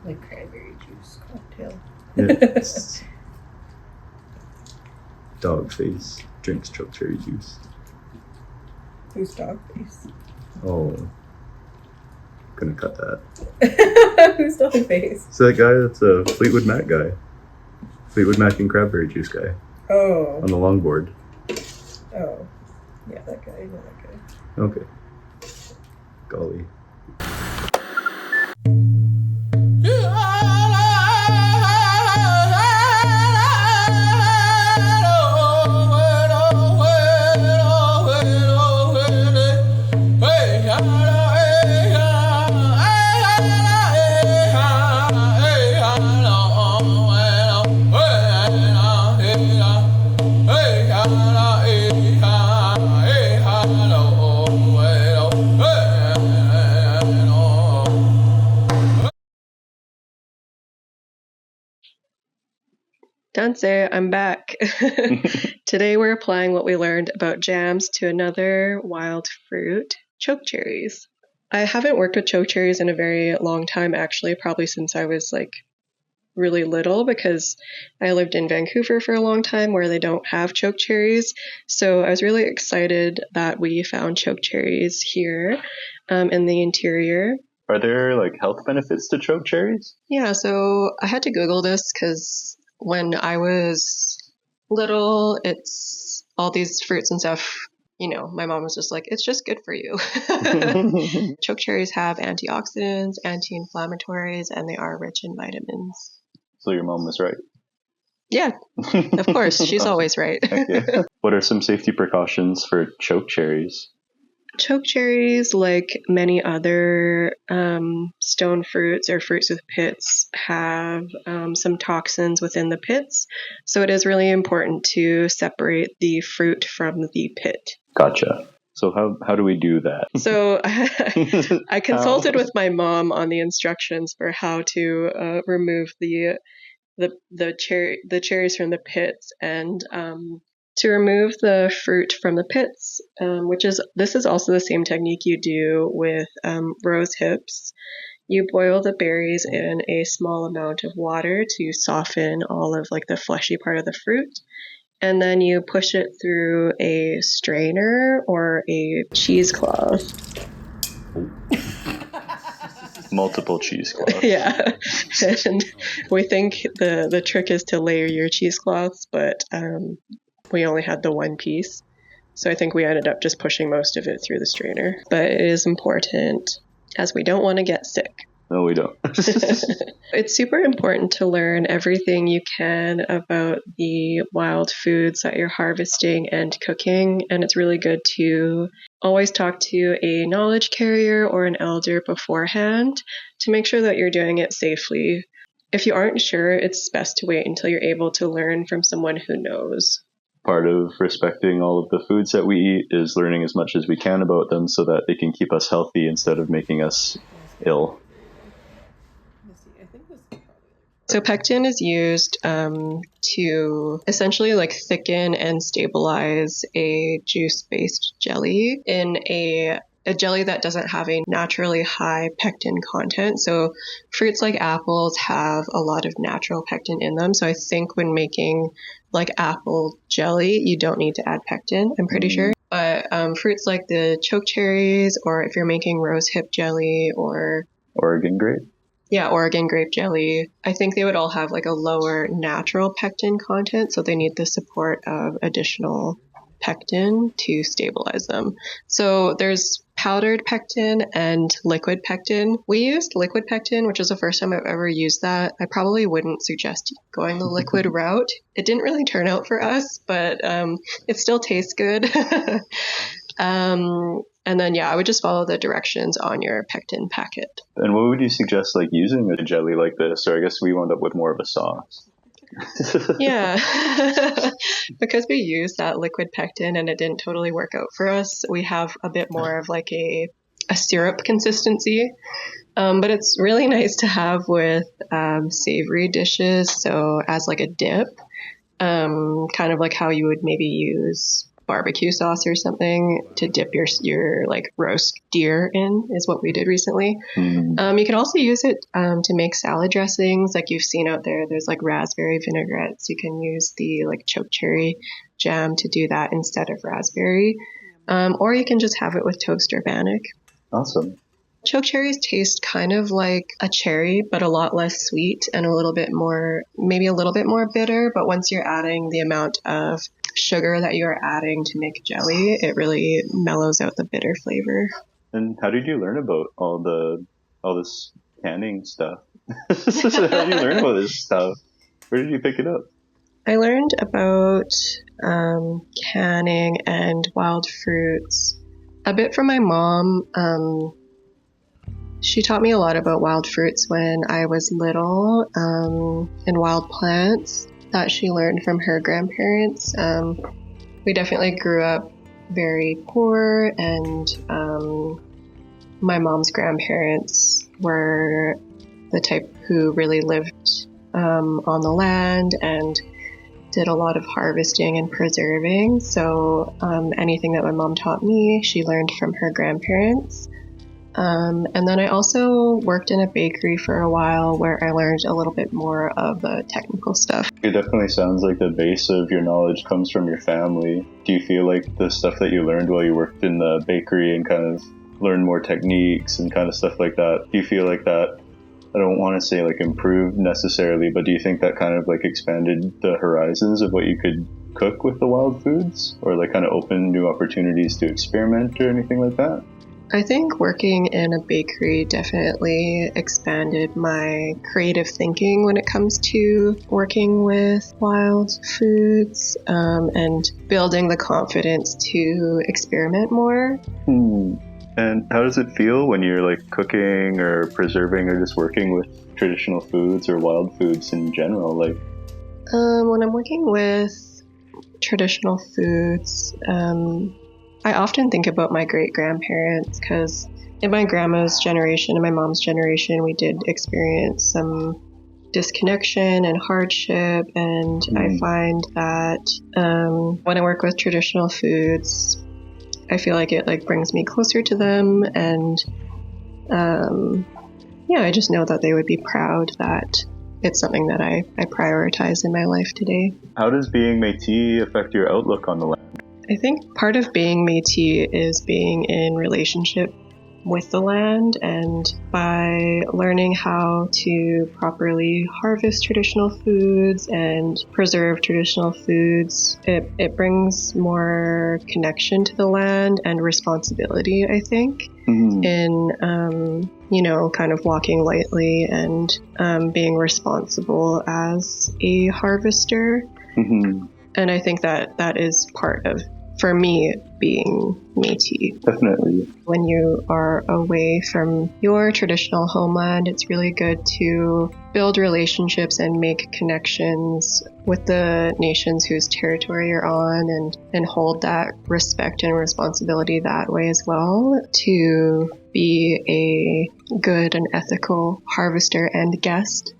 Like cranberry juice cocktail. Yes. Dogface drinks chokecherry juice. Who's Dogface? Oh. Gonna cut that. Who's Dogface? It's that guy that's a Fleetwood Mac guy. Fleetwood Mac and cranberry juice guy. Oh. On the longboard. Oh. Yeah, that guy. I know that guy. Okay. Golly. Dance, I'm back. Today we're applying what we learned about jams to another wild fruit, chokecherries. I haven't worked with chokecherries in a very long time, actually, probably since I was like really little, because I lived in Vancouver for a long time where they don't have chokecherries. So I was really excited that we found chokecherries here in the interior. Are there like health benefits to chokecherries? Yeah, so I had to Google this because when I was little, it's all these fruits and stuff, you know, my mom was just like, it's just good for you. Chokecherries have antioxidants, anti-inflammatories, and they are rich in vitamins. So your mom was right. Yeah, of course. She's always right. Okay. What are some safety precautions for chokecherries? Chokecherries, like many other stone fruits or fruits with pits, have some toxins within the pits. So it is really important to separate the fruit from the pit. Gotcha. So how do we do that? So I consulted with my mom on the instructions for how to remove the cherries from the pits, and to remove the fruit from the pits, this is also the same technique you do with rose hips. You boil the berries in a small amount of water to soften all of like the fleshy part of the fruit, and then you push it through a strainer or a cheesecloth. Multiple cheesecloths. Yeah, and we think the trick is to layer your cheesecloths, but we only had the one piece, so I think we ended up just pushing most of it through the strainer. But it is important, as we don't want to get sick. No, we don't. It's super important to learn everything you can about the wild foods that you're harvesting and cooking, and it's really good to always talk to a knowledge carrier or an elder beforehand to make sure that you're doing it safely. If you aren't sure, it's best to wait until you're able to learn from someone who knows. Part of respecting all of the foods that we eat is learning as much as we can about them so that they can keep us healthy instead of making us ill. So pectin is used to essentially like thicken and stabilize a juice-based jelly in a jelly that doesn't have a naturally high pectin content. So fruits like apples have a lot of natural pectin in them. So I think when making like apple jelly, you don't need to add pectin, I'm pretty sure. But fruits like the chokecherries, or if you're making rose hip jelly or Oregon grape? Yeah, Oregon grape jelly. I think they would all have like a lower natural pectin content, so they need the support of additional pectin to stabilize them. So there's powdered pectin and liquid pectin. We used liquid pectin, which is the first time I've ever used that. I probably wouldn't suggest going the liquid route. It didn't really turn out for us, but it still tastes good. And then, yeah, I would just follow the directions on your pectin packet. And what would you suggest, like, using a jelly like this? Or I guess we wound up with more of a sauce. Yeah, because we used that liquid pectin and it didn't totally work out for us, we have a bit more of like a syrup consistency. But it's really nice to have with savory dishes. So as like a dip, kind of like how you would maybe use barbecue sauce or something to dip your like roast deer in is what we did recently. You can also use it to make salad dressings like you've seen out there. There's like raspberry vinaigrettes. You can use the like chokecherry jam to do that instead of raspberry. Or you can just have it with toast or bannock. Awesome. Chokecherries taste kind of like a cherry, but a lot less sweet and maybe a little bit more bitter. But once you're adding the amount of sugar that you are adding to make jelly, it really mellows out the bitter flavor. And how did you learn about all this canning stuff? How did you learn about this stuff? Where did you pick it up? I learned about canning and wild fruits a bit from my mom. She taught me a lot about wild fruits when I was little, and wild plants that she learned from her grandparents. We definitely grew up very poor, and my mom's grandparents were the type who really lived on the land and did a lot of harvesting and preserving. So anything that my mom taught me, she learned from her grandparents. And then I also worked in a bakery for a while where I learned a little bit more of the technical stuff. It definitely sounds like the base of your knowledge comes from your family. Do you feel like the stuff that you learned while you worked in the bakery and kind of learned more techniques and kind of stuff like that, do you feel like that, I don't want to say like improved necessarily, but do you think that kind of like expanded the horizons of what you could cook with the wild foods, or like kind of opened new opportunities to experiment or anything like that? I think working in a bakery definitely expanded my creative thinking when it comes to working with wild foods, and building the confidence to experiment more. And how does it feel when you're like cooking or preserving or just working with traditional foods or wild foods in general? Like, when I'm working with traditional foods, I often think about my great-grandparents, because in my grandma's generation and my mom's generation, we did experience some disconnection and hardship, and I find that when I work with traditional foods, I feel like it like brings me closer to them, and I just know that they would be proud that it's something that I prioritize in my life today. How does being Métis affect your outlook on the land? I think part of being Métis is being in relationship with the land, and by learning how to properly harvest traditional foods and preserve traditional foods, it brings more connection to the land and responsibility, I think, in kind of walking lightly and being responsible as a harvester. And I think that is part of, for me, being Métis. Definitely. When you are away from your traditional homeland, it's really good to build relationships and make connections with the nations whose territory you're on, and hold that respect and responsibility that way as well, to be a good and ethical harvester and guest.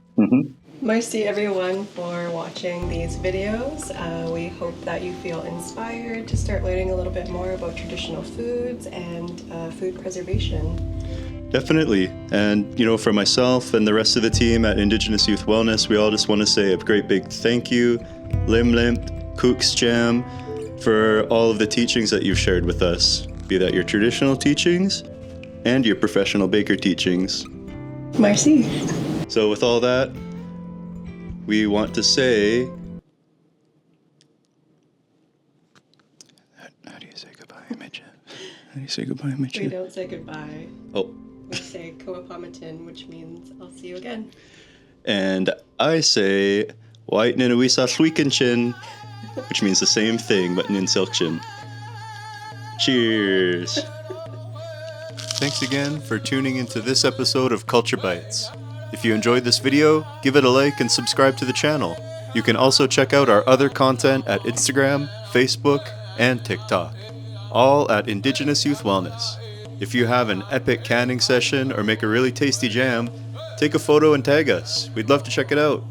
Merci everyone for watching these videos. We hope that you feel inspired to start learning a little bit more about traditional foods and food preservation. Definitely. And, for myself and the rest of the team at Indigenous Youth Wellness, we all just want to say a great big thank you, Lim Limp, Kooks Jam, for all of the teachings that you've shared with us, be that your traditional teachings and your professional baker teachings. Merci. So with all that, we want to say, how do you say goodbye, Mitch? How do you say goodbye, Mitch? We don't say goodbye. Oh. We say Koapamatin, which means I'll see you again. And I say White Ninawisa Sweekinchin, which means the same thing but Ninsilkshin. Cheers. Thanks again for tuning into this episode of Culture Bites. If you enjoyed this video, give it a like and subscribe to the channel. You can also check out our other content at Instagram, Facebook, and TikTok, all at Indigenous Youth Wellness. If you have an epic canning session or make a really tasty jam, take a photo and tag us. We'd love to check it out.